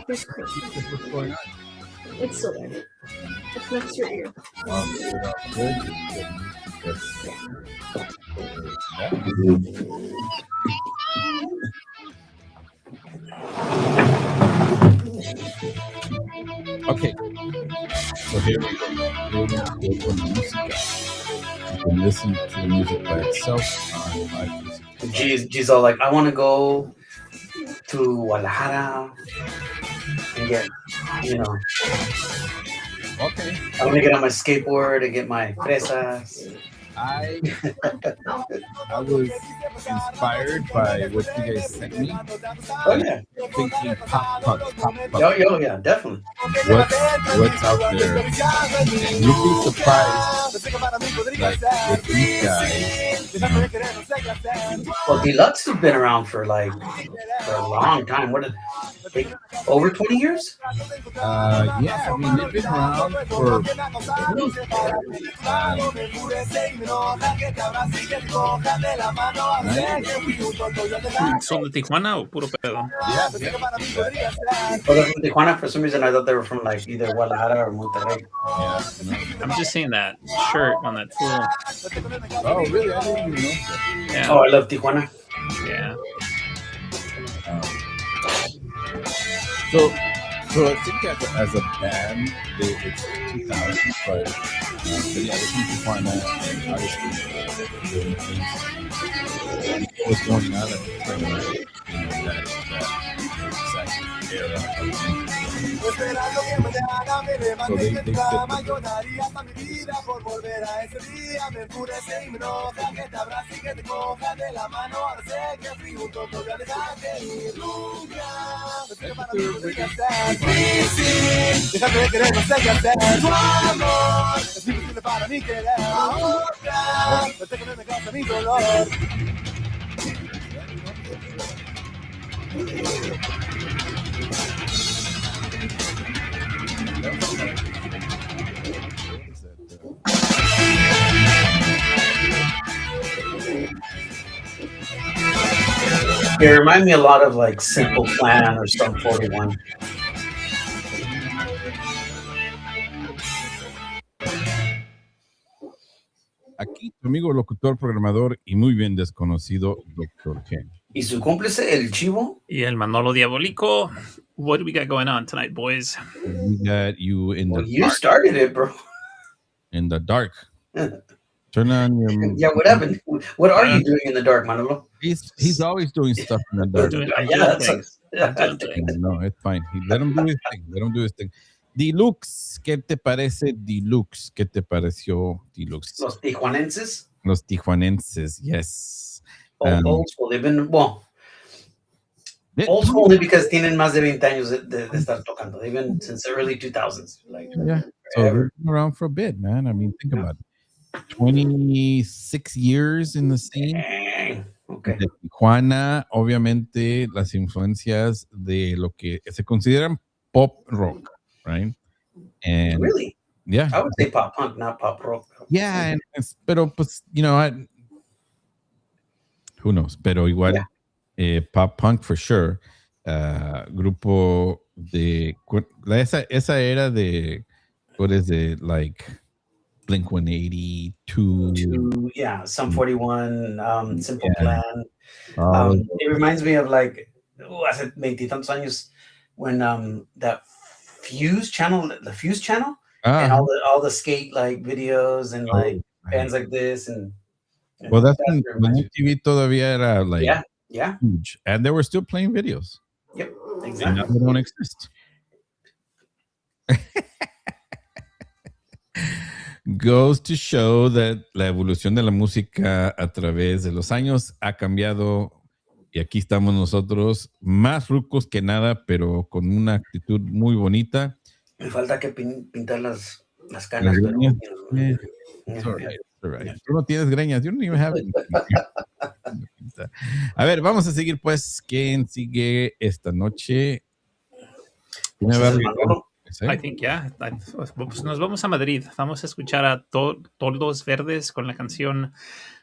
Here's cream. What's going on? It's still there. It's next to your ear. Okay, so here we go. Here we go con música. You can listen to the music by itself on my G's all like, I want to go to Guadalajara and get, Okay. I want to get on my skateboard and get my fresas. I was inspired by what you guys sent me. Oh yeah, Thinking pop punk. yeah, definitely. What's out there? And you'd be surprised, like with these guys. Well, Deluxe has been around for a long time. What over 20 years? Yeah, I mean they've been around for. ¿Son de Tijuana o puro pedo? Yeah. Well, they're from Tijuana. For some reason, I thought they were from like either Guadalajara or Monterrey. Yeah. I'm just seeing that shirt on that tool. Oh, really? I didn't even know that. Yeah. Oh, I love Tijuana. Yeah. So I think as a band, it's 2000, but yeah, it's from Tijuana, and obviously doing things. What's going on at the time, that exact era of music. So they fit Déjate de querer, no sé qué hacer. Tu amor es imposible para mí querer a otra. Desde que no me causa mi dolor. They remind me a lot of like Simple Plan or Sum 41. Aquí tu amigo locutor, programador y muy bien desconocido Dr. Ken. ¿Y su cómplice, el Chivo? Y el Manolo Diabólico. What do we got going on tonight, boys? We got you in the You dark. started it, bro. In the dark. Turn on your. Yeah, what happened? What are you doing in the dark, Manolo? He's always doing stuff in the dark. No, it's fine. Let him do his thing. Let him do his thing. Deluxe, ¿qué te parece Deluxe? ¿Qué te pareció Deluxe? Los tijuanenses. Los tijuanenses, yes. Old school. They've been, old school only because tienen más de 20 años de estar tocando. They've been since the early 2000s. Yeah. So they've been around for a bit, man. I mean, think about it. 26 years in the scene. Okay. De Tijuana, obviamente, las influencias de lo que se consideran pop rock, right? And really? Yeah. I would say pop punk, not pop rock. Yeah, pero pues, who knows? Pero igual, pop punk for sure. Grupo de esa era de what is it, like Blink 182? Yeah, Sum 41, Simple Plan. It reminds me of like hace 20 tantos años when that Fuse channel, and all the skate like videos and like bands like this and well, that's when MTV todavía era like huge, and they were still playing videos. Yep, exactly. And now they don't exist. Goes to show that la evolución de la música a través de los años ha cambiado. Y aquí estamos nosotros, más rucos que nada, pero con una actitud muy bonita. Me falta que pintar las canas. It's all right. Tú no tienes greñas. You don't even have it. A ver, vamos a seguir pues. ¿Quién sigue esta noche? I think, pues nos vamos a Madrid. Vamos a escuchar a Toldos Verdes con la canción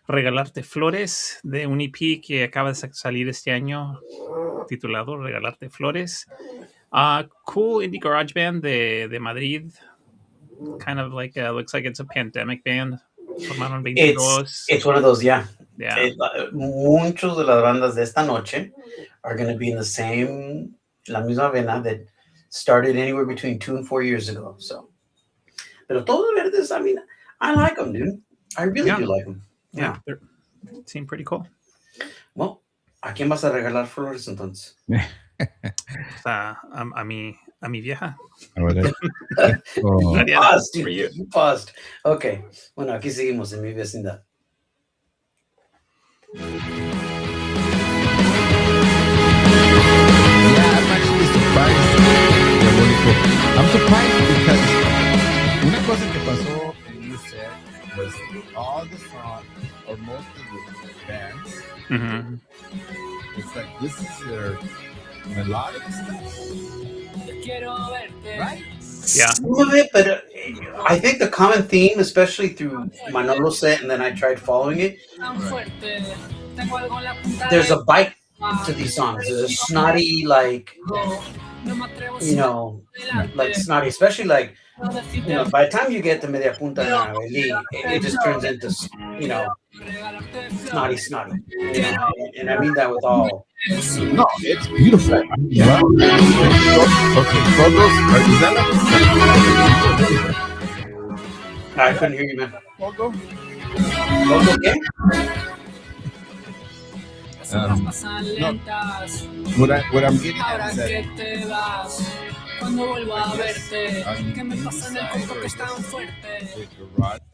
Regalarte Flores, de un EP que acaba de salir este año, titulado Regalarte Flores. Cool indie garage band de Madrid. Kind of like, looks like it's a pandemic band. Formaron 22. It's one of those, yeah. Yeah. Muchos de las bandas de esta noche are going to be in the same, la misma vena that started anywhere between 2 and 4 years ago. So, pero todos verdes, I mean, I like them, dude. I really do like them. Yeah, they seem pretty cool. Well, ¿a quién vas a regalar flores entonces? A mi vieja. You paused, dude. You paused. Okay. Bueno, aquí seguimos en mi vecindad. Yeah, I'm actually surprised. I'm surprised because una cosa que pasó en you said was all the songs or most of the bands. Mm-hmm. It's like this is their melodic stuff, right? Yeah. Some of it, but I think the common theme, especially through Manolo's set, and then I tried following it, there's a bite to these songs. There's a snotty, like, you know, like snotty, especially like, you know, by the time you get to Media Punta it just turns into, you know, snotty. You know? And I mean that with all. No, it's beautiful. Yeah. Okay, is that I couldn't hear you, man. Pogo? Okay. No, what I'm getting at is that cuando vuelvo a verte, que me pasa en el cuerpo que es tan fuerte.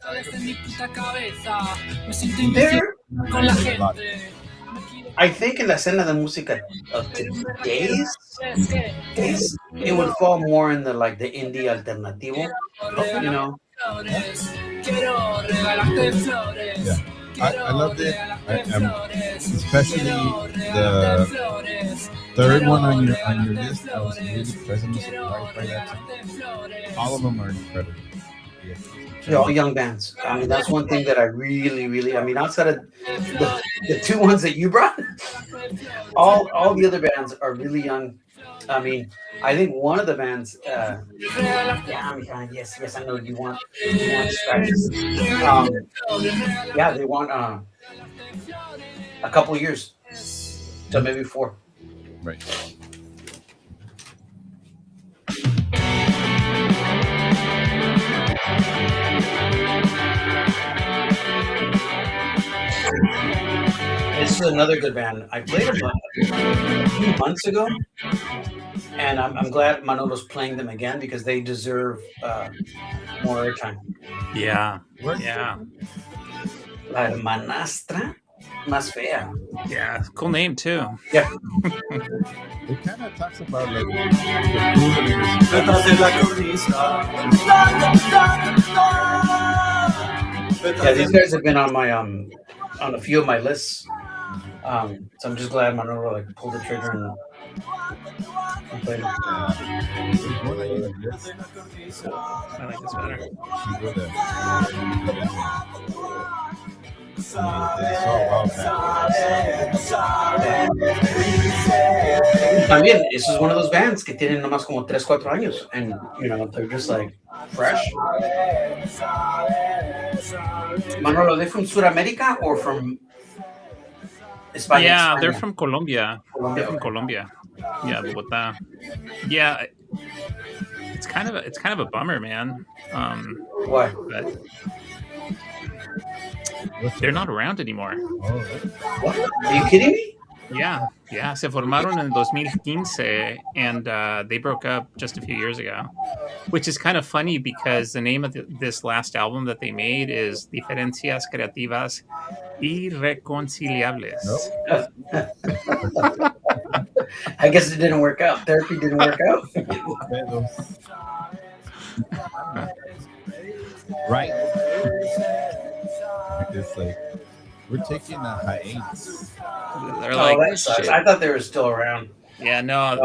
Sales de mi puta cabeza, me siento indeciso con la gente. I think in la escena de música of today's days, it would fall more in the like the indie alternativo, you know. Quiero regalarte flores. Yeah. I loved it. Especially the third one on your list. I was really pleasantly surprised by that song. All of them are incredible. Yeah. They're all young bands. I mean, that's one thing that I really, I mean, outside of the two ones that you brought, all the other bands are really young. I mean, I think one of the bands, yes, I know you want scratches. Yeah, they want a couple of years, so maybe 4. Right. This is another good band. I played them a few months ago, and I'm glad Manolo's playing them again because they deserve more airtime. Yeah. La hermanastra más fea. Yeah, cool name too. Yeah. It kind of talks about like Yeah, these guys have been on my on a few of my lists. So I'm just glad Manolo like pulled the trigger and played it. I like this better. También, this is one of those bands que tienen nomás como 3-4 años, and you know they're just like fresh. Manolo, are they from Sudamerica or from España? Yeah, they're from Colombia. They're from Colombia. Yeah, Bogotá. Yeah, it's kind of a bummer, man. Why? But they're not around anymore. What? Are you kidding me? Yeah. Se formaron en 2015, and they broke up just a few years ago, which is kind of funny because the name of this last album that they made is Diferencias Creativas Irreconciliables. I guess it didn't work out. Therapy didn't work out. Right. It's like we're taking a hiatus. They're like, that sucks. I thought they were still around. Yeah, no,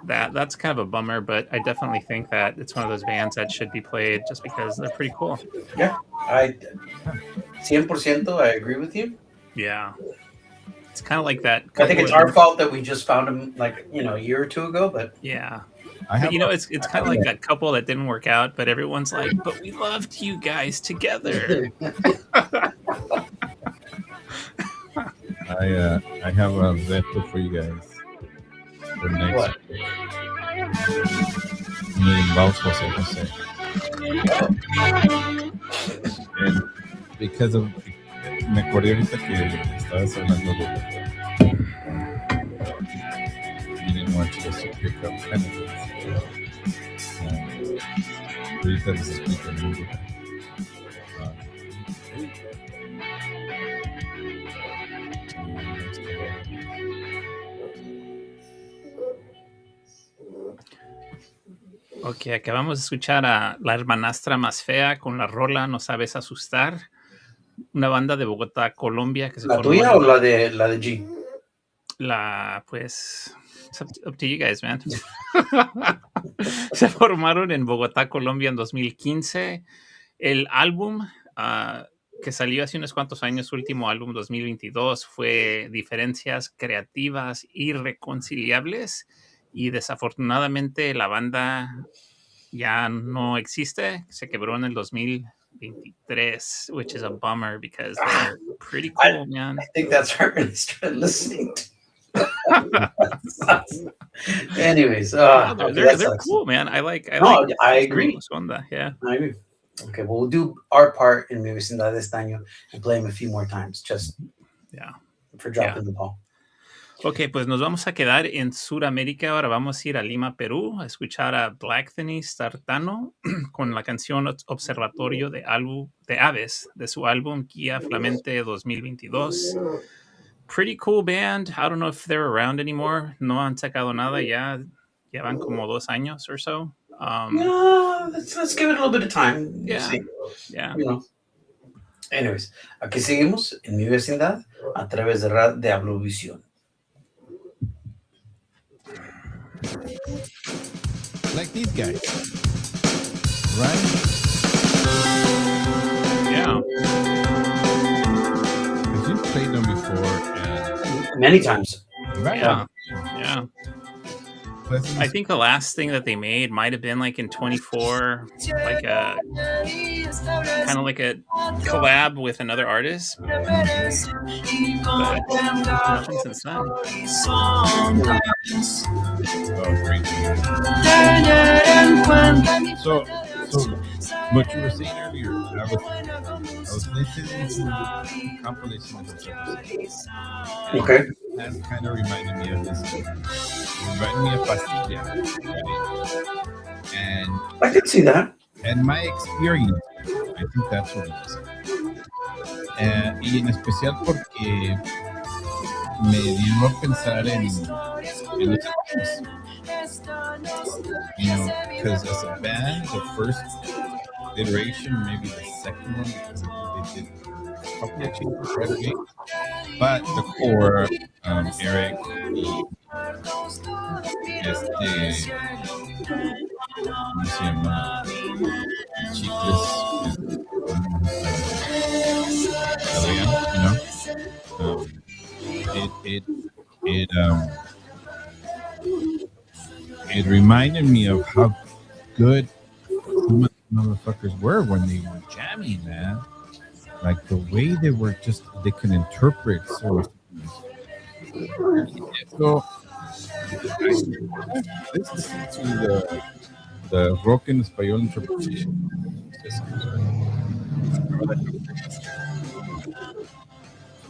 that's kind of a bummer, but I definitely think that it's one of those bands that should be played just because they're pretty cool. Yeah, I 100% I agree with you. Yeah. It's kind of like that. I think it's our fault that we just found them like, a year or two ago, but yeah. But, it's kind of like that couple that didn't work out, but everyone's like, but we loved you guys together. I have a veto for you guys for next week. Me involves Jose Jose. And because of me acordé ahorita que estabas hablando de you didn't want you to pick up candidates. Ahorita les explico el mundo. Ok, acabamos de escuchar a La Hermanastra Más Fea con la rola No Sabes Asustar, una banda de Bogotá, Colombia. Que se ¿La tuya o la de G? Pues, it's up to you guys, man. Se formaron en Bogotá, Colombia en 2015. El álbum que salió hace unos cuantos años, su último álbum 2022, fue Diferencias Creativas Irreconciliables. Y desafortunadamente la banda ya no existe. Se quebró en el 2023, which is a bummer because they're pretty cool, man. I think that's where I'm going to start listening to. Anyways, they're cool, man. I agree. Yeah. I agree. Okay, well, we'll do our part in Mi Vecindad este año and play them a few more times, just for dropping the ball. Ok, pues nos vamos a quedar en Sudamérica. Ahora vamos a ir a Lima, Perú, a escuchar a Black Thenis Tartano con la canción Observatorio de Aves de su álbum Guía Flamente 2022. Pretty cool band. I don't know if they're around anymore. No han sacado nada ya. Llevan como 2 años or so. No, let's give it a little bit of time. Yeah. Yeah. Anyways, aquí seguimos en Mi Vecindad a través de Hablovisión. Like these guys, right? Yeah. Because you've played them before, and many times. Right? Yeah. I think the last thing that they made might have been like in 24, like a kind of like a collab with another artist. But nothing since then. So what you were saying earlier, I was listening to the compilation of the Okay. That kind of reminded me of this. Reminded me of Pastilla. And I can see that. And my experience, I think that's what it is. Y en especial porque me dio a pensar en los artistas. Because as a band, the first iteration, maybe the second one, because they did a couple of changes right away. But the core, Eric, ¿cómo se llama? Chicles, it reminded me of how good some motherfuckers were when they were jamming, man. Like the way they can interpret certain things. So let's listen to the rock in español interpretation.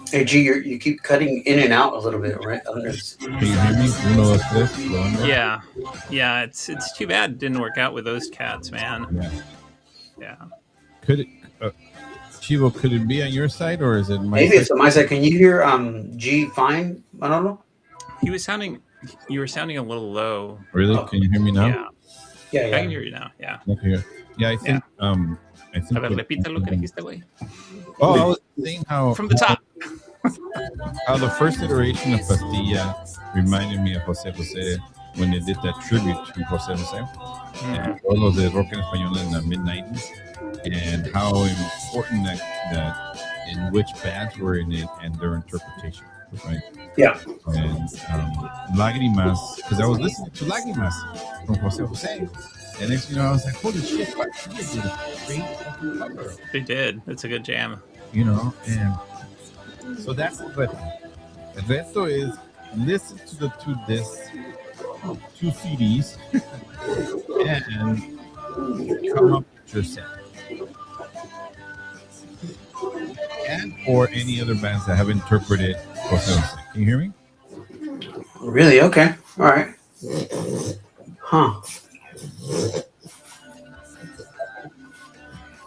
Hey G, you keep cutting in and out a little bit, right? Can you hear me? Yeah. It's too bad it didn't work out with those cats, man. Yeah. Could it, Chivo? Could it be on your side or is it my Maybe side? it's on my side. Can you hear G fine, Manolo? You were sounding a little low. Really? Oh. Can you hear me now? Yeah. I can hear you now. Yeah. Okay. Yeah, I think. A ver, repita lo que dijiste, güey. Oh, I was saying how from the top. how the first iteration of Pastilla reminded me of Jose Jose when they did that tribute to Jose Jose and all of the rock en español in the mid '90s, and how important that in which bands were in it and their interpretation, right? Yeah. And Lágrimas, because I was listening to Lágrimas from Jose Jose, and next you know I was like, holy shit, Pastilla did a great fucking cover. They did. It's a good jam. You know, and so that's the reto. The reto is listen to the two CDs and come up with your set. And or any other bands that have interpreted Jose Jose. Can you hear me? Really? Okay. All right. Huh.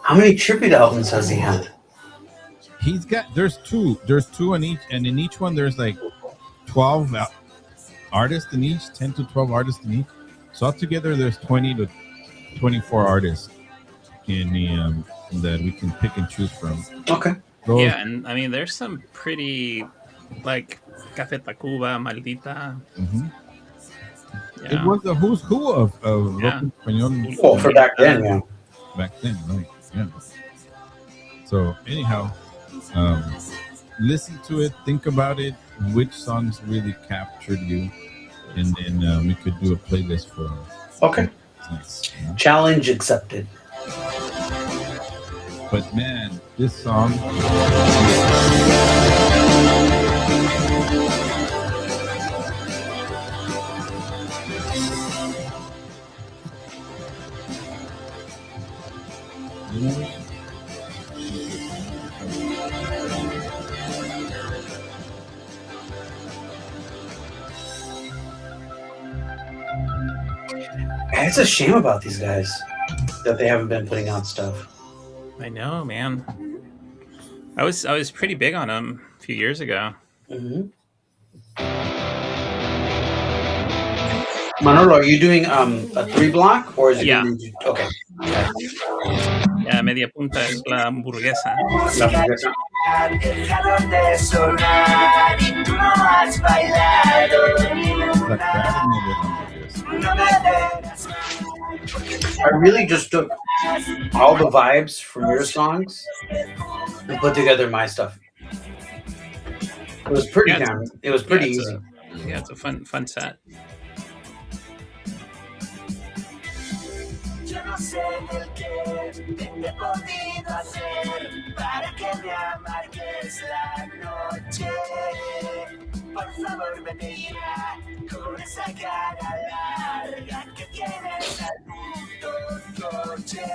How many tribute albums has he had? He's got there's two in each, and in each one there's like 12 artists in each, 10 to 12 artists in each. So altogether there's 20 to 24 artists in the that we can pick and choose from. Okay. Yeah, and I mean there's some pretty like Café Tacuba, Maldita. Mm-hmm. Yeah. It was the who's who of rock en español. Well, for back then, yeah. Back then, right? Yeah. So anyhow, listen to it, think about it, which songs really captured you, and then we could do a playlist for. Okay. Nice. Challenge accepted. But man, this song. It's a shame about these guys that they haven't been putting out stuff. I know, man. I was pretty big on them a few years ago. Mm-hmm. Manolo, are you doing a 3-block or is it? Yeah. Okay. Yeah, media punta es la hamburguesa. La hamburguesa. I really just took all the vibes from your songs and put together my stuff. It was pretty easy. It's a fun set. Yo no sé el que te he podido hacer para que me amargues la noche. Por favor, me mira con esa cara larga que tienes al punto coche.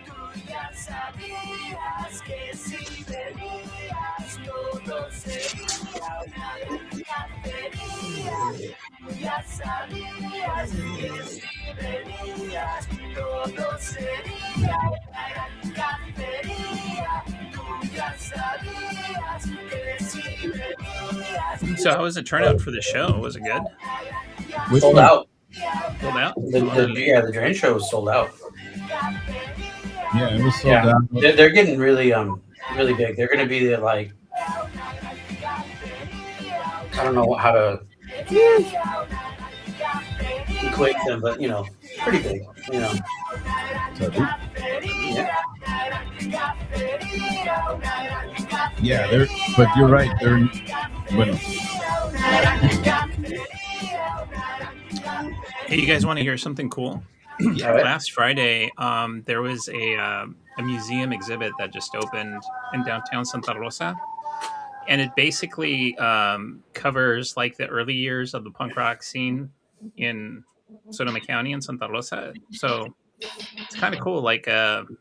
Tú ya sabías que si venías todo sería una gran cacería. Tú ya sabías que si venías todo sería una gran cacería. Tú ya sabías que si venías. So how was the turnout for the show? Was it good? Sold out. Sold out? The Drain show was sold out. Yeah, it was sold out. They're getting really really big. They're going to be like, I don't know how to equate them, but you know, pretty big. You know. Yeah, but you're right. Bueno. Hey, you guys want to hear something cool? Yeah. Last Friday, there was a museum exhibit that just opened in downtown Santa Rosa, and it basically covers like the early years of the punk rock scene in Sonoma County and Santa Rosa. So it's kind of cool. Like,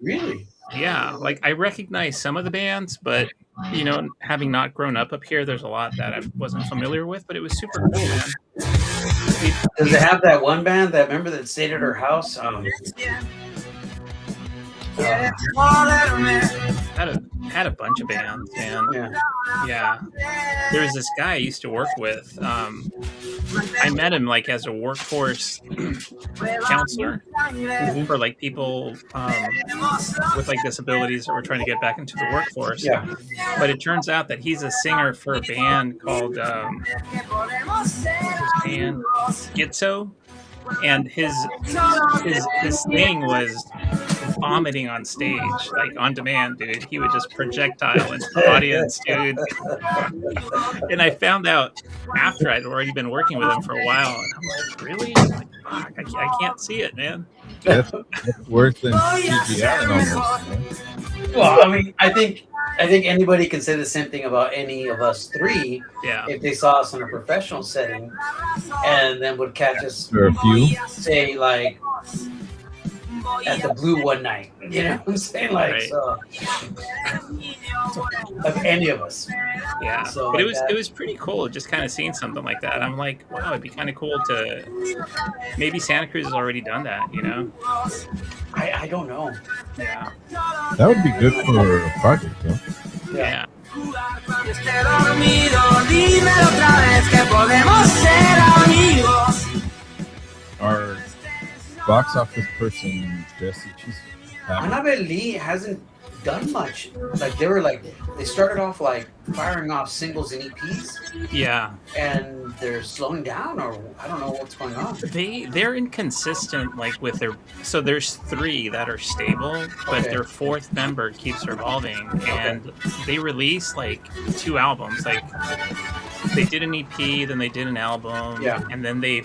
really? Yeah. Like I recognize some of the bands, but you know, having not grown up here, there's a lot that I wasn't familiar with. But it was super cool, man. Does it have that one band that remember that stayed at her house? Had a bunch of bands, man. Yeah. Yeah. There was this guy I used to work with. I met him like as a workforce counselor for like people with like disabilities that were trying to get back into the workforce. Yeah. But it turns out that he's a singer for a band called what's his band? Gitzo. And his thing was vomiting on stage, like on demand, dude. He would just projectile into the audience, dude. And I found out after I'd already been working with him for a while, and I'm like, really? Like, fuck, I can't see it, man. That's worse than CGI almost. Man. Well, I mean, I think anybody can say the same thing about any of us three. Yeah. If they saw us in a professional setting, and then would catch us For a few, say like at the Blue one night, you know what I'm saying? Like, Right. so, of any of us. Yeah, So but like it was pretty cool just kind of seeing something like that. I'm like, wow, it'd be kind of cool to maybe Santa Cruz has already done that, you know? I don't know. Yeah, that would be good for a project, though. yeah. Cuando esté dormido, dímelo otra vez que podemos ser amigos. Our box office person, Jesse Chisholm. Annabelle Lee hasn't done much. Like they started off like firing off singles and EPs, Yeah, and they're slowing down, or I don't know what's going on. they're inconsistent, like with their. So there's 3 that are stable, but Okay. their 4th member keeps revolving, and they release like 2 albums. Like they did an EP, then they did an album, Yeah. and then they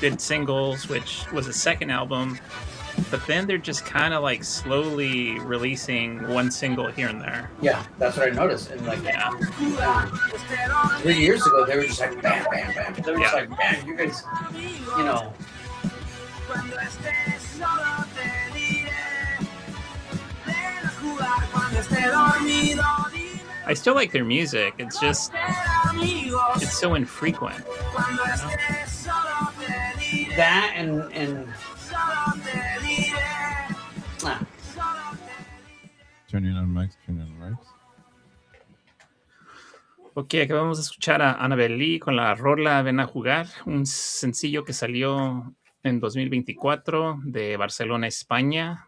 did singles, which was a 2nd album. But then they're just kind of like slowly releasing 1 single here and there. Yeah, that's what I noticed. And like Yeah, 3 years ago, they were just like bam, bam, bam. They were just Yeah. like, man, you guys, you know. Cuando estés solo te diré. Ven a jugar cuando esté dormido. I still like their music. It's just Amigos. it's so infrequent. Cuando estés solo te diré. That and Solo te diré. ah, Solo te diré. Turning on mics, turning on mics. Ok, acabamos de escuchar a Annabelle Lee con la rola Ven a jugar, un sencillo que salió en 2024 de Barcelona, España,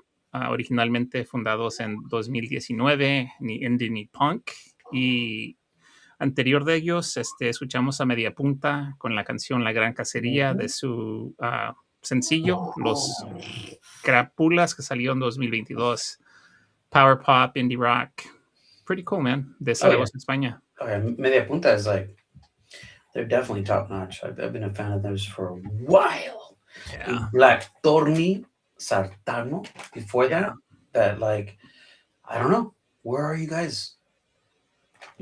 originalmente fundados en 2019, ni indie ni punk, y anterior de ellos escuchamos a Media Punta con la canción La Gran Cacería de su sencillo, Los Crápulas, que salió en 2022, Power Pop, Indie Rock, pretty cool, man, de Zaragoza, España. Media Punta is like, they're definitely top notch. I've been a fan of theirs for a while. Yeah. Black Torni Sartano before that, like, I don't know. Where are you guys?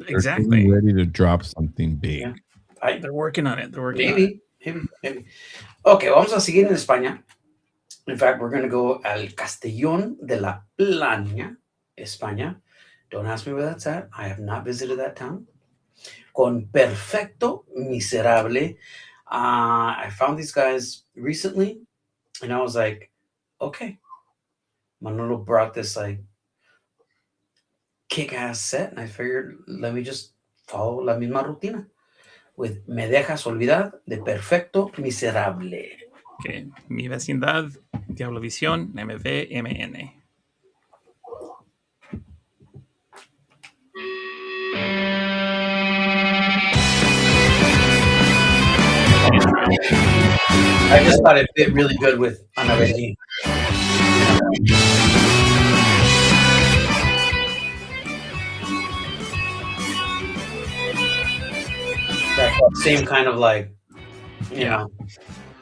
Exactly. They're ready to drop something big. Yeah. They're working on it. They're working on it. Maybe. Okay, vamos a seguir en España. In fact, we're going to go al Castellón de la Plana, España. Don't ask me where that's at. I have not visited that town. Con Perfecto Miserable. I found these guys recently, and I was like, okay. Manolo brought this like kick-ass set, and I figured, let me just follow la misma rutina with Me Dejas Olvidar de Perfecto Miserable. Okay. Mi Vecindad, Diablovisión, MVMN. I just thought it fit really good with Annabelle. That same kind of like, you know.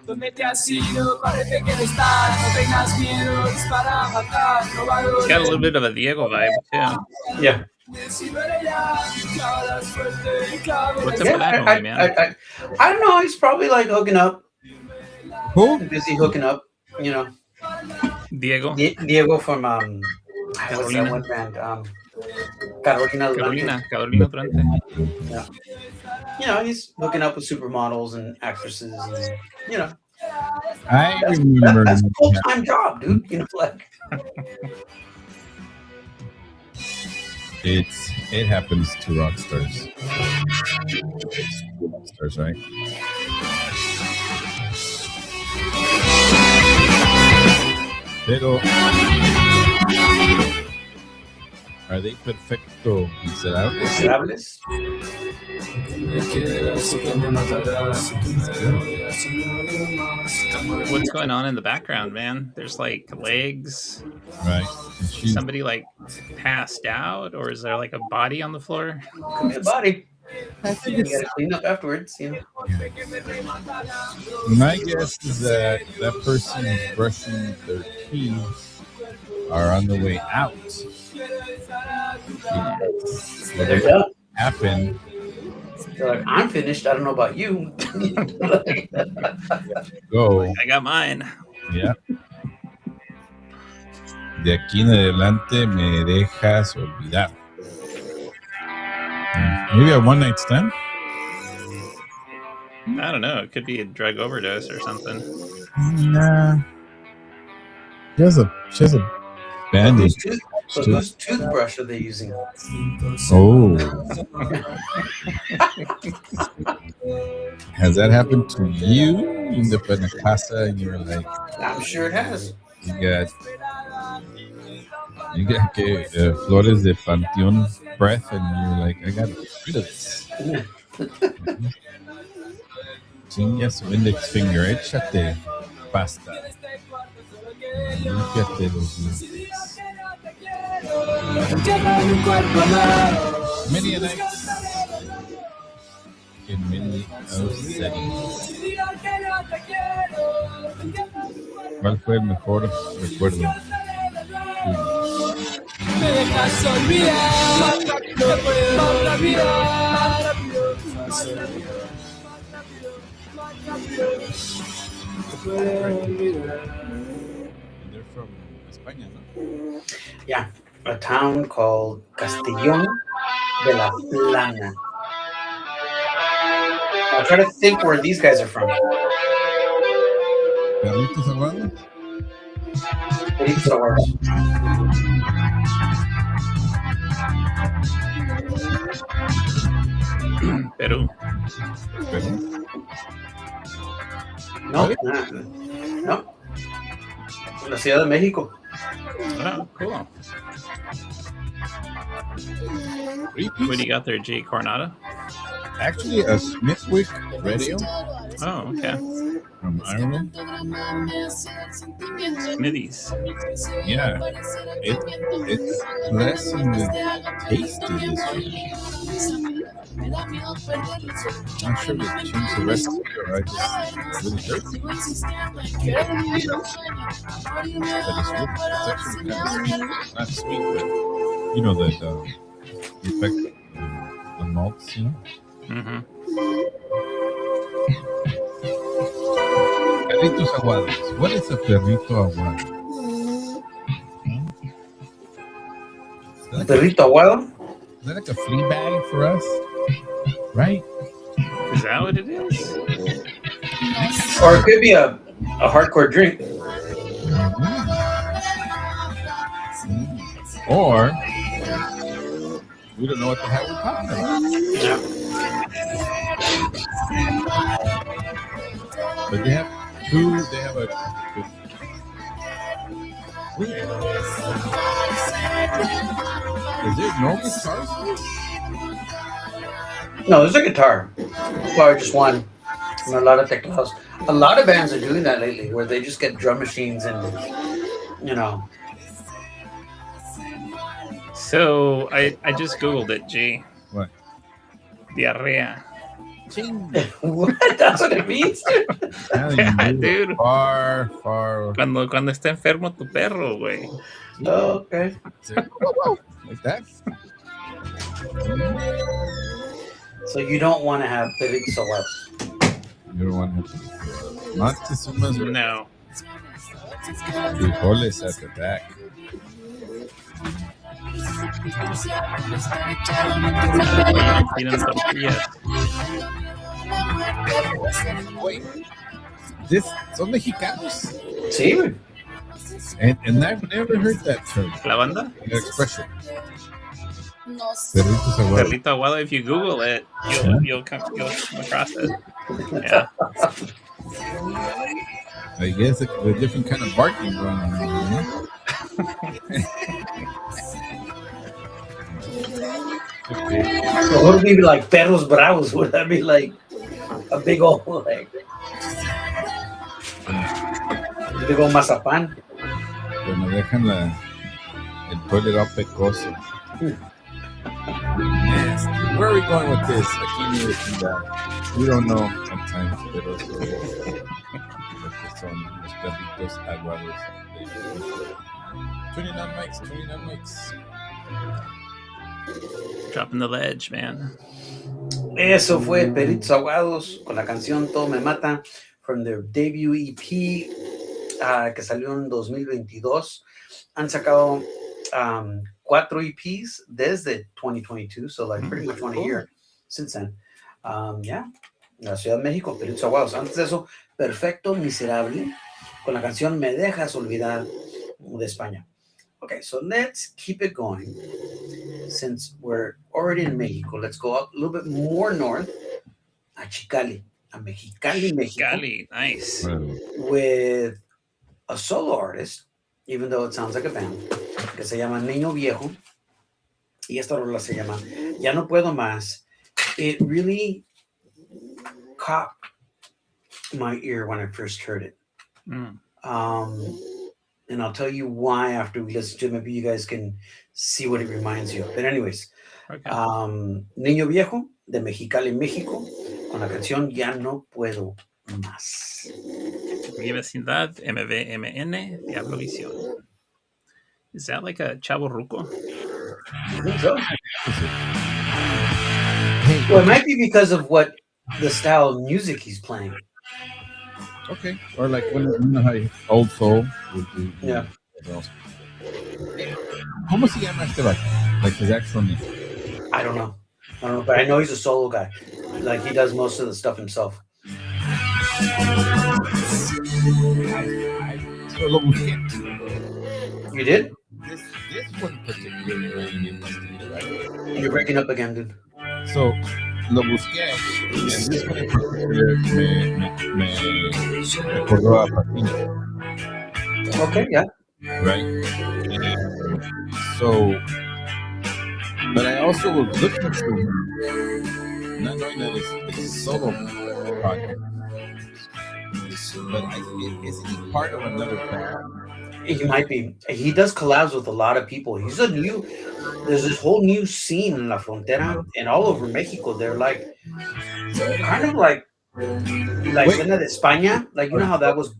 ¿Dónde te has ido? Parece que no estás. No tengas miedo, dispara, matar, no valores. It's got a little bit of a Diego vibe, too. Yeah. What's up Yeah, with that homie, man? I don't know. He's probably like hooking up. Who? Busy hooking up, you know. Diego? Diego from what's that one band? Carolina. Carolina Durante. Yeah. You know, he's hooking up with supermodels and actresses, and you know, I remember. that's a full-time job, dude. You know, like It happens to rock stars. Rock stars, right? Pero are they perfecto miserables? What's going on in the background, man? There's like legs. Right. Somebody like passed out, or is there like a body on the floor? Could be a body. You gotta clean up afterwards, you know. My guess is that person who's brushing their teeth are on the way out. Whatever happened. They're like, I'm finished. I don't know about you. Go. I got mine. Yeah. De aquí en adelante me dejas olvidar. Maybe a one night stand? I don't know. It could be a drug overdose or something. Nah. She has a bandage. Whose toothbrush are they using? Oh. Has that happened to you in the casa and you're like, I'm sure it has. You get flores de panteón breath, and you're like, I got rid of this. Chinga su index finger, échate pasta. Límpiate los dientes. Many a night in many settings. ¿Cuál fue el mejor recuerdo? Me dejas olvidar, no puedo olvidar. They're from España, no? Yeah, a town called Castellón de la Plana. I'll try to think where these guys are from. ¿Perritos aguados? Perritos aguados. Perú. No, no. La Ciudad de México. Oh, cool. What do you got there, G? Coronado? Actually, a Smithwick radio. Oh, okay. From Ireland. Smithies. Yeah. It's pleasantly tasty this week. Not sure they changed the recipe or I just really thirsty. But it's actually kind of sweet. Not sweet, but you know the effect the malts, you know? Mm-hmm. Perritos aguados. What is a perrito aguado? Perrito aguado? Is that like a flea bag for us? Right? Is that what it is? Or it could be a hardcore drink. Or we don't know what the hell we're talking about. Yeah. But they have two. They have a. Is there no guitars? No, there's a guitar. Or just one. And a lot of teclados. A lot of bands are doing that lately, where they just get drum machines and, you know. So I just Googled it, G. What? Diarrhea. What? That's what it means, dude? Yeah, dude. Far. Cuando está enfermo tu perro, güey. Oh, okay. Like that? So you don't want to have perritos aguados. You don't want to have Montezuma's No. frijoles at the back. Tienen tortillas. Wait, ¿son mexicanos? Sí, güey. And I've never heard that term, ¿La banda? that expression. No sé. Perritos aguados. Perrito aguado. If you Google it, you'll come across it. Yeah. I guess a different kind of barking going on. So what would be like perros bravos? Would that be like a big old like a big old mazapán? Que me dejan el toilet all pecoso. Nasty. Where are we going with this? Aquí en Vecindad. We don't know sometimes, pero son los perritos aguados. 29 mics. Dropping the ledge, man. Eso fue Perritos Aguados con la canción Todo Me Mata from their debut EP que salió en 2022. Han sacado 4 EPs desde 2022, so like pretty much 1 year since then. Yeah, la Ciudad de México, Perritos Aguados. Antes de eso, Perfecto Miserable con la canción Me Dejas Olvidar de España. Okay, so let's keep it going. Since we're already in Mexico, let's go up a little bit more north, a Mexicali, Mexico. Mexicali, nice. With a solo artist, even though it sounds like a band, que se llama Niño Viejo. Y esta rola se llama Ya No Puedo Más. It really caught my ear when I first heard it. And I'll tell you why after we listen to it. Maybe you guys can see what it reminds you of. But anyways, Okay. Niño Viejo de Mexicali, México, con la canción Ya No Puedo Más. Vecindad, MVMN, Diablo Visión. Is that like a chavo ruco? I think so. Well, it might be because of what the style of music he's playing. Okay. Or like when old soul would be. Yeah. ¿Cómo se llama este vato? Like his actual name? I don't know, but I know he's a solo guy. Like he does most of the stuff himself. You did? This one particularly, right? You're breaking up again, dude. So, lo busqué, and this one in particular me recordó a Pastilla. Okay, yeah. Right? So, but I also was looking for him, not knowing that it's a solo project. But isn't he part of another band? He might be. He does collabs with a lot of people. There's this whole new scene in La Frontera and all over Mexico. They're like, kind of like Vecindad de España. Like, you know how that was,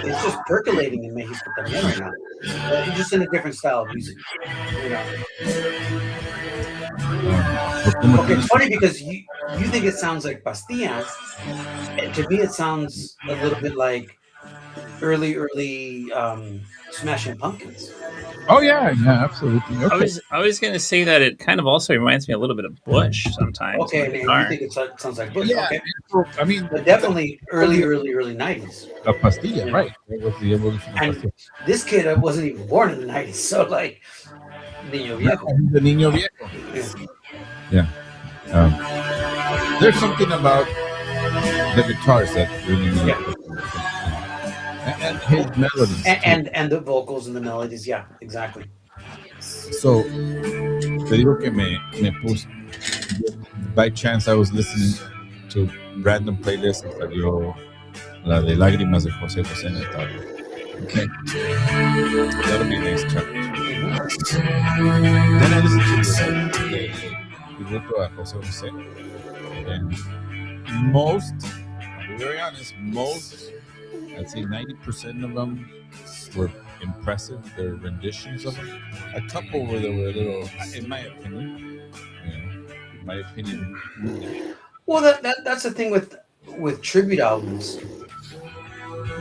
it's just percolating in Mexico también right now. But just in a different style of music, you know. Okay, it's funny because you think it sounds like Pastilla, and to me it sounds a little bit like early Smashing Pumpkins. Oh yeah, absolutely. Okay. I was going to say that it kind of also reminds me a little bit of Bush sometimes. Okay, and you think it sounds like Bush? Yeah, okay. I mean, but definitely early 90s. A Pastilla, Yeah. right? That was the evolution of And Pastilla. this kid wasn't even born in the 90s, so like Niño Viejo. The Niño Viejo. Yeah. There's something about the guitars that really and his melodies and the vocals and the melodies. Yeah, exactly. So te digo que me puse, by chance I was listening to random playlists y salió la de Lágrimas de José José en el tablo. Okay, that'll be a nice challenge. Then I listened to the tributo a José José, and I'll be very honest, I'd say 90% of them were impressive. Their renditions of them. A couple were a little, in my opinion. Well, that's the thing with tribute albums.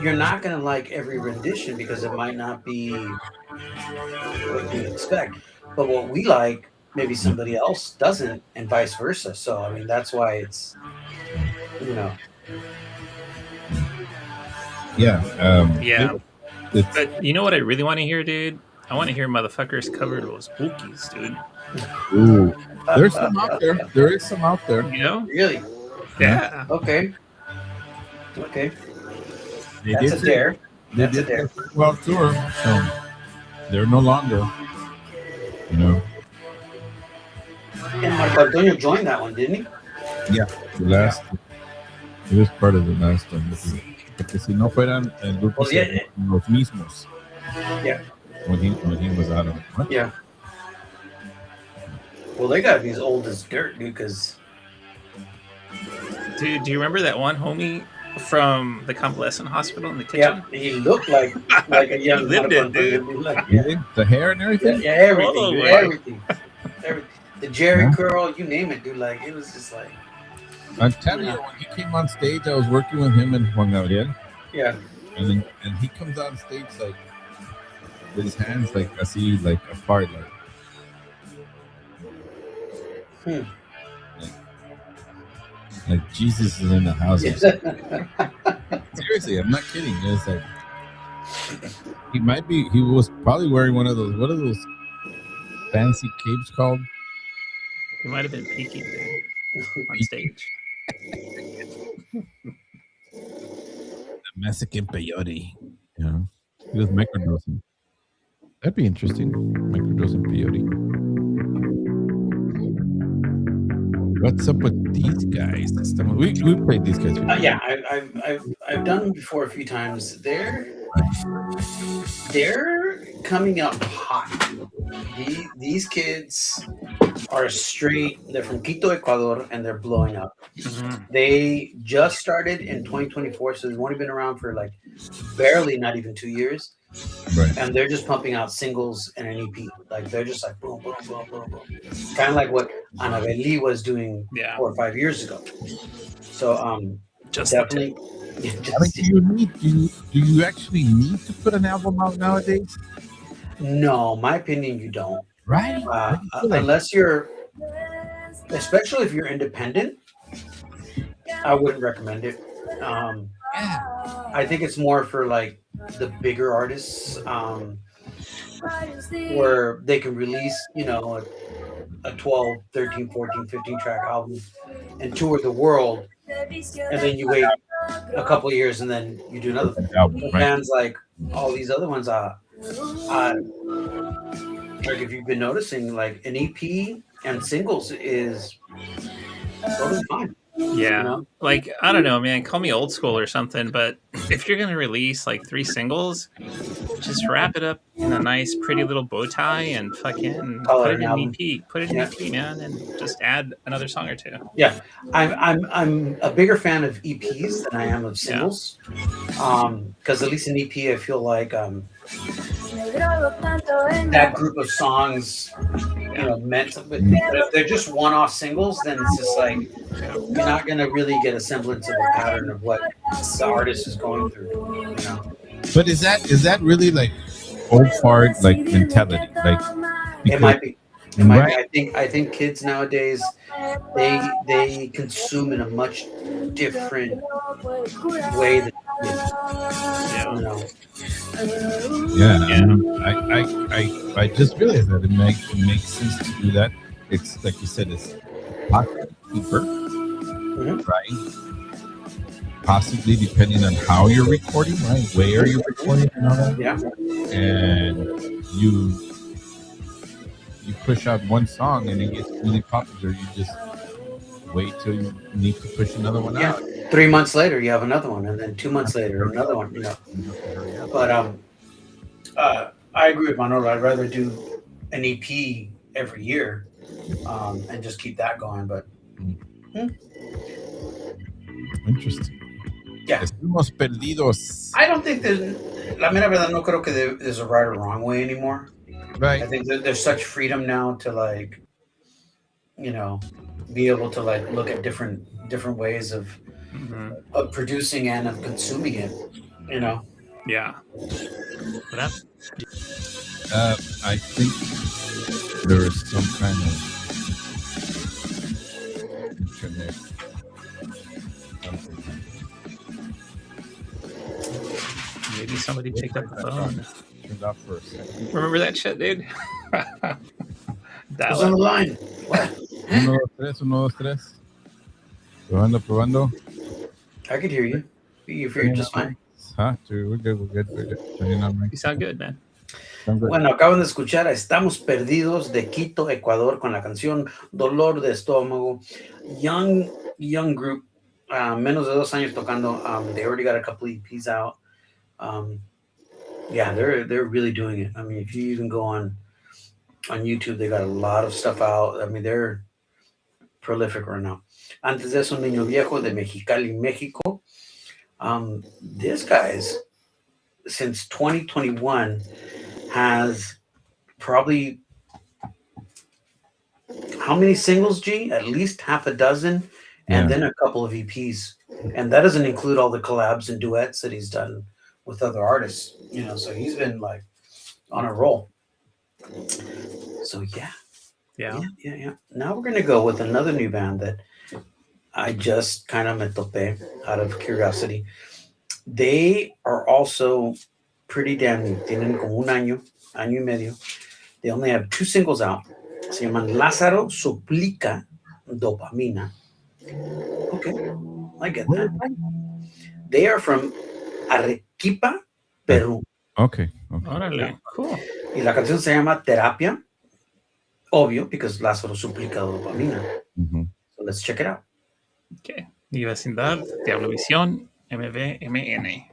You're not gonna like every rendition because it might not be what you expect. But what we like, maybe somebody else doesn't, and vice versa. So I mean, that's why it's, you know. Yeah. But you know what I really want to hear, dude? I want to hear motherfuckers cover those bookies, dude. Ooh. There's some out there. There is some out there. You know? Really? Yeah. Okay. They That's did a dare. They That's a did dare. the World Tour, so they're no longer. You know. And Marco Antonio joined that one, didn't he? Yeah. The last. It was part of the last one. Porque si no fueran el grupo Well, yeah. los mismos. Yeah. When he was out of it. What? Yeah. Well, they gotta be as old as dirt, dude. Because Dude, do you remember that one homie from the convalescent hospital in the kitchen? yeah, he looked like a young He lived Marco it, dude. Antonio. Like, Really? The hair and everything. yeah, everything, All the dude, way. everything. The Jerry Yeah. curl, you name it, dude. Like it was just like, I'm telling you, when he came on stage, I was working with him and Juan Gabriel, yeah, and he comes on stage like with his hands like así, like apart, like like Jesus is in the house. Seriously, I'm not kidding. It's like he was probably wearing one of those fancy capes called. He might have been peeking, dude, on stage. The Mexican peyote. You know, he was microdosing. That'd be interesting. Microdosing peyote. What's up with these guys? We played these guys before. yeah. I've done them before a few times. They're coming up hot. These kids are they're from Quito, Ecuador, and they're blowing up. Mm-hmm. They just started in 2024, so they've only been around for like barely not even 2 years. Right. And they're just pumping out singles and an EP. Like they're just like boom, boom, boom, boom, boom. Kind of like what Annabelle was doing 4 or 5 years ago. So just definitely. Do you actually need to put an album out nowadays? No, my opinion, you don't. Right. Unless you're, especially if you're independent, I wouldn't recommend it. I think it's more for like the bigger artists, where they can release, a 12, 13, 14, 15 track album and tour the world, and then you wait a couple of years and then you do another album. Bands like all these other ones, like if you've been noticing, like an EP and singles is totally fine. Yeah. Like, I don't know, man, call me old school or something, but if you're going to release like 3 singles, just wrap it up in a nice, pretty little bow tie and fucking put it in an EP. Put it in an EP, man, and just add another song or 2. Yeah. I'm a bigger fan of EPs than I am of singles. Because at least an EP, I feel like that group of songs, meant something. But if they're just one-off singles, then it's just like you're not gonna really get a semblance of a pattern of what the artist is going through. But is that really like old fart like mentality? Like it might be. It might be. I think kids nowadays they consume in a much different way than I just realized that it makes sense to do that. It's like you said, it's pocket cheaper, right? Possibly depending on how you're recording, right? Where you're recording and all that. Yeah. And you push out one song and it gets really popular. You just wait till you need to push another one out. 3 months later, you have another one, and then 2 months later, another one. But I agree with Manolo. I'd rather do an EP every year and just keep that going. But interesting. Yeah. Estamos perdidos. I don't think la mera verdad, no creo que there's a right or wrong way anymore. Right. I think that there's such freedom now to like, be able to like look at different ways of producing and of consuming it. Yeah. What I think there is some kind of internet. Maybe somebody picked up the phone. it off for a second. Remember that shit, dude? Who's on the line? What? 1, 2, 3, 1, 2, 3. Probando. I could hear you. You're just fine. Huh? We're good. You sound good, man. Bueno, acaban de escuchar a Estamos Perdidos de Quito, Ecuador, con la canción Dolor de Estómago. Young group, menos de 2 años tocando. They already got a couple EPs out. Yeah, they're really doing it. I mean, if you even go on YouTube, they got a lot of stuff out. I mean, they're prolific right now. Antes de eso, Niño Viejo de Mexicali, México. This guy's, since 2021, has probably, how many singles, G? At least half a dozen, and then a couple of EPs. And that doesn't include all the collabs and duets that he's done with other artists, you know, so he's been like on a roll. So yeah. Now we're gonna go with another new band that I just kind of me topé out of curiosity. They are also pretty damn new. Tienen como un año y medio. They only have 2 singles out. Se llaman Lázaro Suplica Dopamina. Okay, I get that. They are from Arequipa, Perú. Okay. Órale, cool. Y la canción se llama Terapia. Obvio, because Lázaro Suplica Dopamina. So let's check it out. Okay. Mi Vecindad, Diablovisión, MVMN.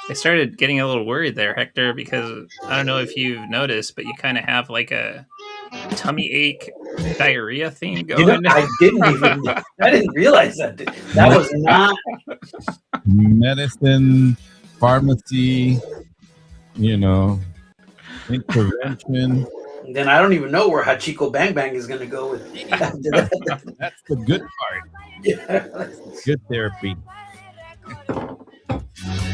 I started getting a little worried there, Hector, because I don't know if you've noticed, but you kind of have like a tummy ache, diarrhea thing going. You know, I didn't realize that. That was not medicine, pharmacy, you know, intervention. Then I don't even know where Hachiko Bang Bang is going to go with after that. That's the good part. Yeah. Good therapy.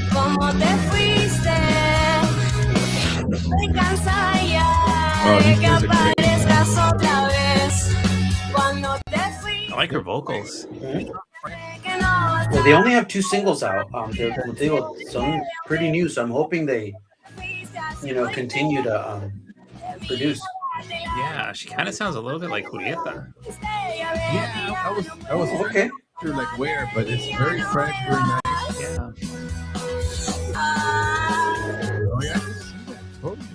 Como te fuiste, estoy cansada ya de que aparezcas otra vez. Cuando te fuiste. I like her vocals. Well, they only have 2 singles out. They're some pretty new, so I'm hoping they, you know, continue to produce. Yeah, she kind of sounds a little bit like Julieta. Yeah, I was okay. Sure, like where, but it's very fresh, very nice. Yeah. Oh yeah, totally.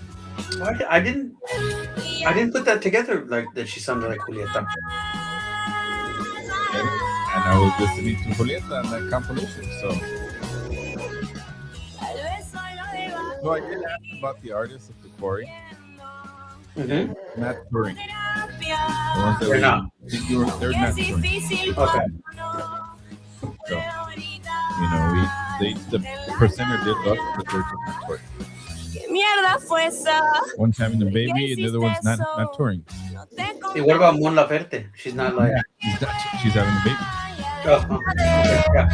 I didn't put that together like that. She sounded like Julieta. And I was listening to Julieta on that compilation, so. So I did ask about the artists of the quarry. Not touring. They're not. They're not touring. Okay. So, you know, the presenter did look, but they're just not touring. One's having a baby, and the other one's not touring. Hey, what about Mon Laferte? She's not like. She's having a baby. Oh, okay, yeah.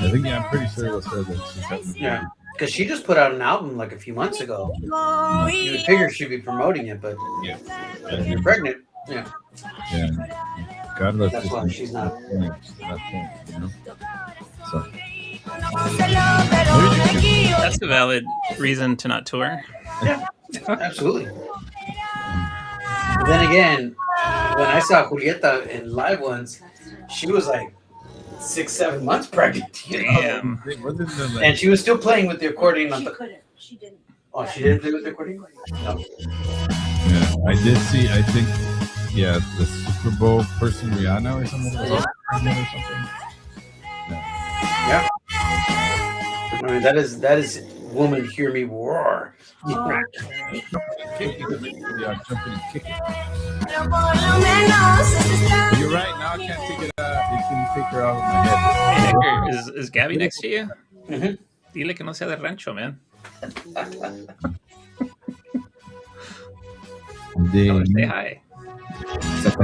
I think, I'm pretty sure it was her that she's having a baby. Yeah. Because she just put out an album like a few months ago. You would figure she'd be promoting it, but if you're pregnant, Yeah. God bless. That's why she's not. She's not touring, you know. So. That's a valid reason to not tour. Yeah, absolutely. Then again, when I saw Julieta in live once, she was like 6-7 months pregnant. You know? Damn. And she was still playing with the accordion. She didn't. Oh, she didn't play with the accordion? No. Yeah, I did see, I think, the Super Bowl person, Rihanna or something. Yeah. I mean, that is woman hear me roar. Jumping and kicking. You're right. Now I can't take it out. You can take her out of my head. Hey, Hector, is Gabby next to you? Mm-hmm. Dile que no sea de rancho, man. Say hi.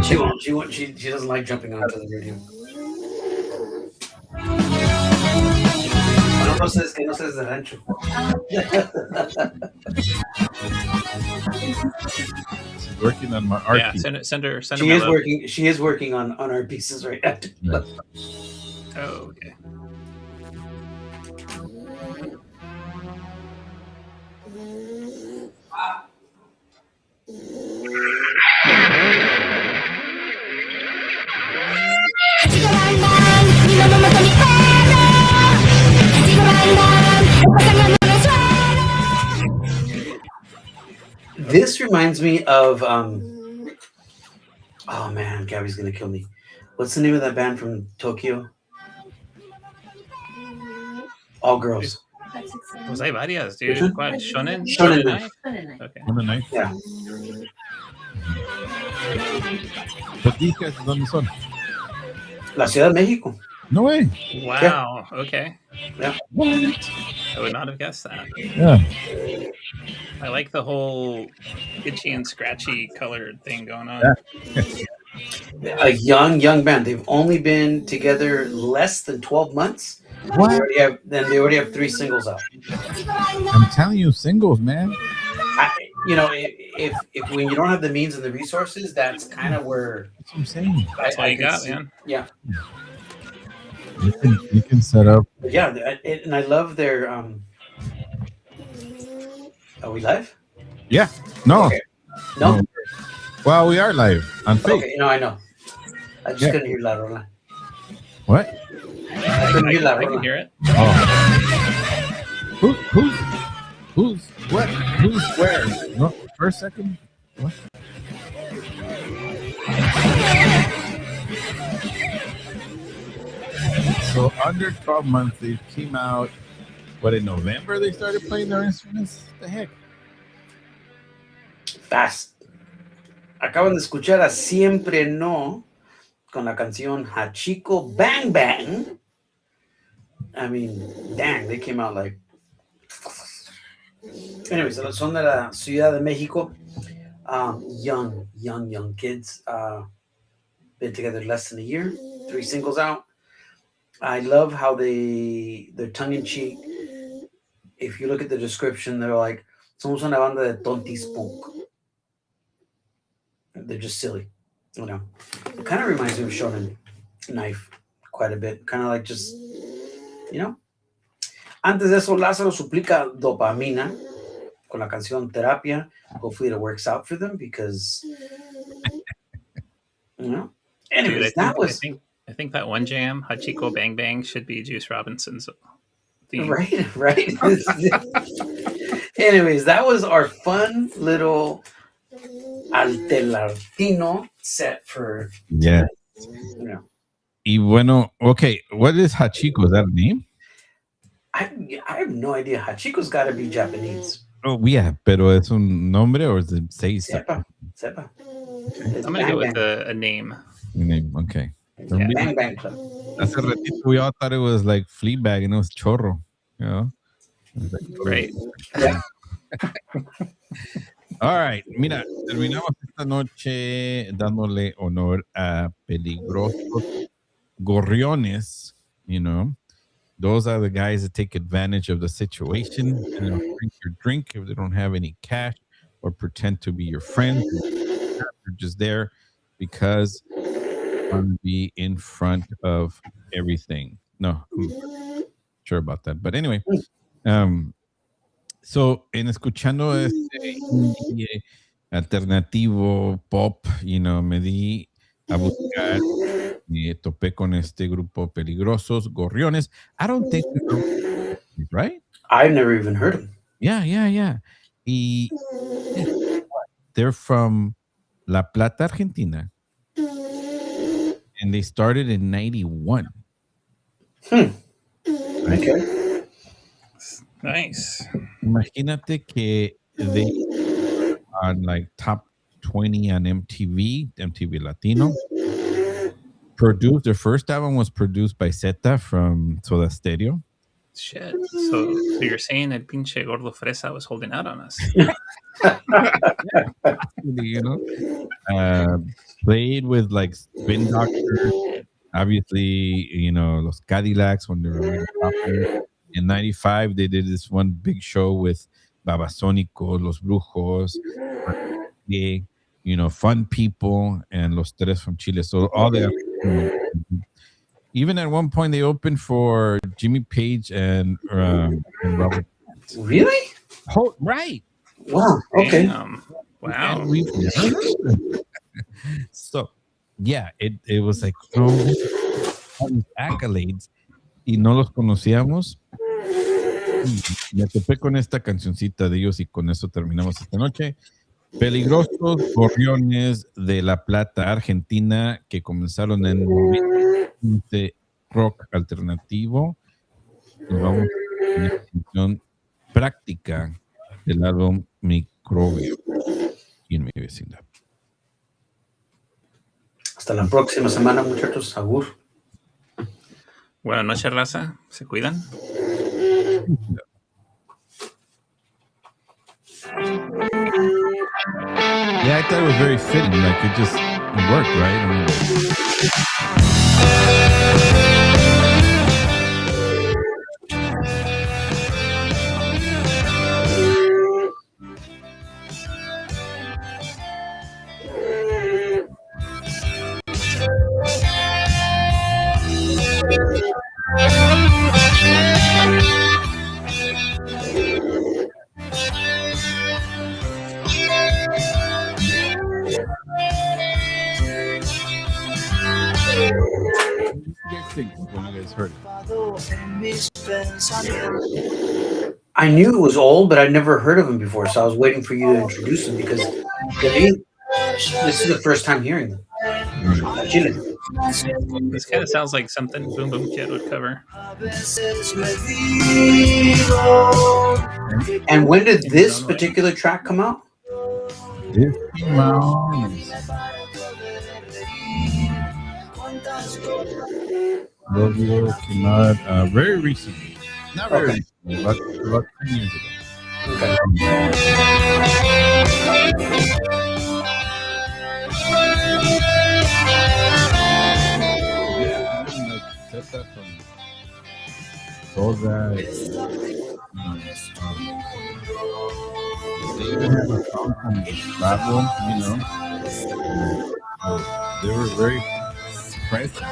She won't. She doesn't like jumping onto the radio. No sé, es que no sé de rancho. She's working on my art. Yeah, send her. She is working on our pieces right now. Oh, okay. This reminds me of oh man, Gabby's gonna kill me. What's the name of that band from Tokyo? All girls. Pues hay varias, dude. Which one? ¿Cuál? Shonen? Shonen Knife? Knife. Okay. On the knife. Yeah. But these guys, ¿dónde son? La Ciudad de México. No way. Wow. Okay. Yeah. I would not have guessed that. Yeah. I like the whole itchy and scratchy colored thing going on. A young band. They've only been together less than 12 months. What? They already have 3 singles out. I'm telling you, singles, man. If when you don't have the means and the resources, that's kind of where That's what I'm saying. That's all you got, man. Yeah. You can set up. But yeah, and I love their Are we live? Yeah. No. Okay. No? Well, we are live on Facebook. Okay, I know. I just couldn't hear La Rola. What? I couldn't hear La I can Rola. hear it. Oh. Who's what? Who's where? No, for a second. What? So under 12 months, they came out. What, in November they started playing their instruments? What the heck? Fast. Acaban de escuchar a Siempre No con la canción Hachiko Bang Bang. I mean, dang, they came out like. Anyways, son de la Ciudad de México. Young kids. Been together less than a year. 3 singles out. I love how they're tongue in cheek. If you look at the description, they're like, somos una banda de tontis punk. They're just silly, you know. It kind of reminds me of Shonen Knife quite a bit. Kind of like just, you know. Antes de eso, Lázaro suplica dopamina con la canción Terapia. Hopefully it works out for them because, you know. Anyways, Dude, I think that one jam, Hachiko Bang Bang, should be Juice Robinson's theme. Right. Anyways, that was our fun little Altelartino set for Yeah. you know. Y bueno, okay, what is Hachiko? Is that a name? I have no idea. Hachiko's got to be Japanese. Oh, yeah, pero es un nombre or is it seis? Sepa. I'm going to go with a name. Name, okay. Yeah, Bang Bang Club. Hace ratito we all thought it was like Fleabag and it was Chorro, you know? Right. Yeah. All right, mira, terminamos esta noche dándole honor a peligrosos gorriones, you know. Those are the guys that take advantage of the situation and they'll drink your drink if they don't have any cash or pretend to be your friend. They're just there because they want to be in front of everything. No, I'm not sure about that. But anyway, so en escuchando este indie alternativo pop, you know, me di a buscar. Topé con este grupo Peligrosos Gorriones. I don't think right? I've never even heard of them. Yeah. Y they're from La Plata, Argentina. And they started in 91. Right? Okay. Nice. Imagínate que they on like top 20 on MTV Latino. Produced, their first album was produced by Zeta from Soda Stereo. Shit. So you're saying El Pinche Gordo Fresa was holding out on us? You know, played with like Spin Doctors, obviously, you know, Los Cadillacs when they were really popular. In 95, they did this one big show with Babasónico, Los Brujos, you know, Fun People, and Los Tres from Chile. So all the even at one point they opened for Jimmy Page and Robert. Really? Oh, right. Wow. Okay. Wow. So, yeah, it was like all these accolades y no los conocíamos. Me topé con esta cancioncita de ellos y con eso terminamos esta noche. Peligrosos Gorriones de La Plata, Argentina, que comenzaron en 2015, rock alternativo. Nos vamos a una canción práctica del álbum Microbio y en mi vecindad. Hasta la próxima semana, muchachos. Agur. Buenas noches, raza. ¿Se cuidan? Yeah, I thought it was very fitting. Like it just worked, right? I I knew it was old, but I'd never heard of him before, so I was waiting for you to introduce him because this is the first time hearing them. Chile. This kind of sounds like something Boom Boom Kid would cover. And when did this particular track come out? This came out very recently. Not very recently, but about 10 years ago. Okay. They even have a song from Pablo, you know. They were very present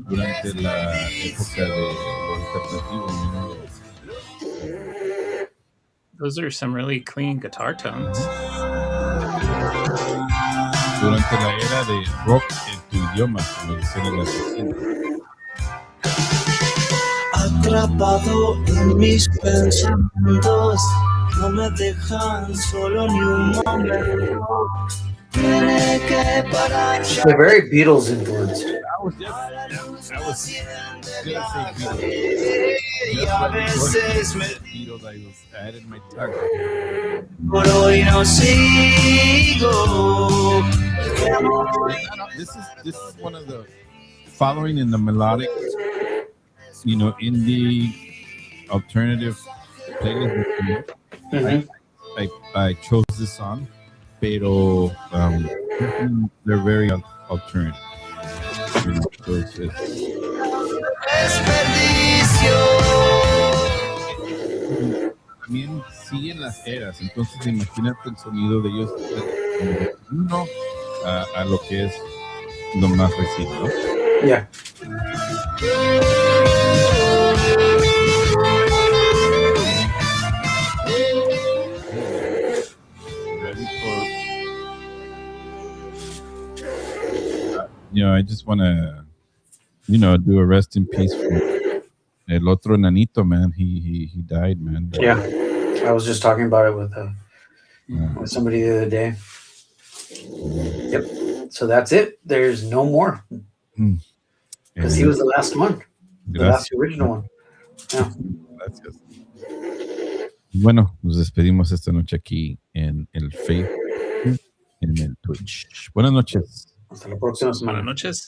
durante la época de lo alternativo, you know. Those are some really clean guitar tones. Durante la era de rock en tu idioma, como decían en las 60. Atrapado en mis pensamientos, no me dejan solo ni un momento. Tiene que parar. They're very Beatles influenced. I was gonna say Beatles. Y a veces me Beatles, I added my tongue. por hoy no sigo. This is one of the following in the melodic, you know, indie alternative playlist. I chose this song, pero they're very alternative. You know, so también siguen las eras, entonces imagínate el sonido de ellos uno a lo que es lo más reciente, ¿no? Yeah. You know, I just want to, you know, do a rest in peace for el otro nanito, man. He died, man. Yeah. I was just talking about it with somebody the other day. Yep. So that's it. There's no more. Because he was the last one. The last original one. Yeah. Gracias. Bueno, nos despedimos esta noche aquí en el Facebook, en el Twitch. Buenas noches. Hasta la próxima semana. Buenas noches.